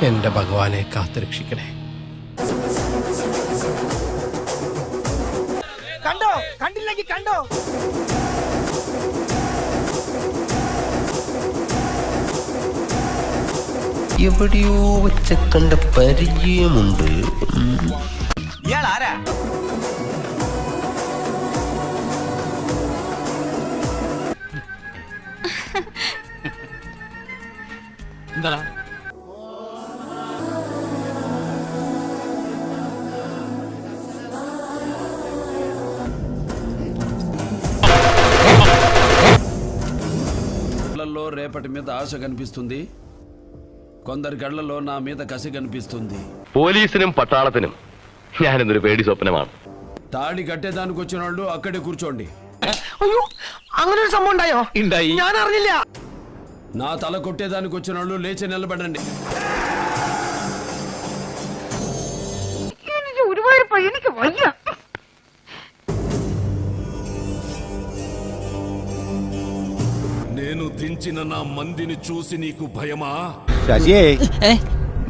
എന്റെ ഭഗവാനെ കാത്തുരക്ഷിക്കണേ. കണ്ടോ കണ്ടില്ലെങ്കിൽ കണ്ടോ. എവിടെയോ വെച്ച കണ്ട പരിചയമുണ്ട്. ഇയാൾ ആരാ? എന്താ రేపటి మీద ఆశ కనిపిస్తుంది, కొందరి కళ్ళలో నా మీద కసి కనిపిస్తుంది. పోలీసుനും పട്ടാളത്തിനും ഞാനിന്നൊരു പേടി സ്വപ്നമാണ്. తాడి కట్టేదానికి వచ్చిన వాళ్ళు అక్కడే కూర్చోండి. അയ്യോ, അങ്ങനെ ഒരു സംഭവം ഉണ്ടായോ? ഉണ്ടായി. ഞാൻ അറിഞ്ഞില്ല. నా తల కొట్టేదానికి వచ్చిన వాళ్ళు లేచి నిలబడండి. എനിക്ക് വയ്യ. నేను దించిన నా మందిని చూసి నీకు భయమా? ശശിയേ,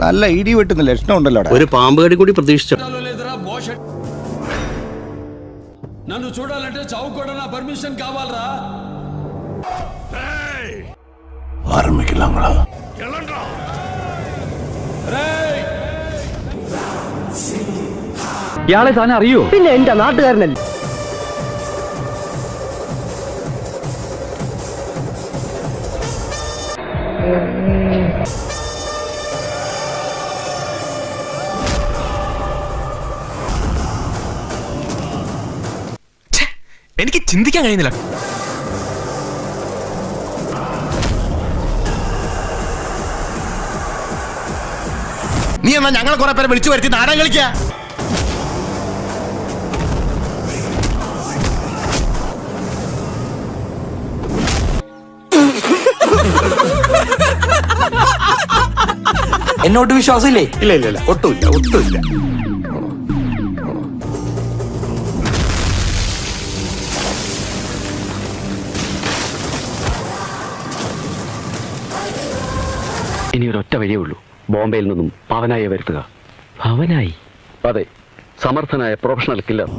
നല്ല ഇടി വെട്ടുന്ന ലക്ഷണം ഉണ്ടല്ലോ. ഒരു പാമ്പ് കടി കൂടി പ്രതീക്ഷിച്ചു. లేదురా బోష. నన్ను చూడాలంటే చావు కూడా నా పర్మిషన్ కావాలరా. ഇയാളെ താൻ അറിയോ? പിന്നെ എന്റെ നാട്ടുകാരനല്ലേ. എനിക്ക് ചിന്തിക്കാൻ കഴിയുന്നില്ല. നീ എന്നാ ഞങ്ങളെ കുറെ പേരെ വിളിച്ചു വരുത്തി നാടകം കളിക്ക. എന്നോട്ട് വിശ്വാസമില്ലേ? ഇല്ല ഇല്ല ഇല്ല, ഒട്ടുമില്ല ഒട്ടുമില്ല. ഇനി ഒരൊറ്റ വഴിയേ ഉള്ളൂ, ബോംബെയിൽ നിന്നും പവനായെ വരുത്തുക. പവനായി? അതെ, സമർത്ഥനായ പ്രൊഫഷണൽ കില്ലർ.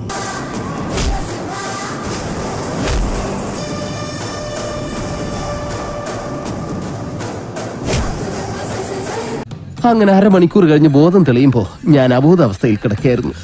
അങ്ങനെ 1/2 മണിക്കൂർ കഴിഞ്ഞ് ബോധം തെളിയുമ്പോ ഞാൻ അബോധാവസ്ഥയിൽ കിടക്കായിരുന്നു.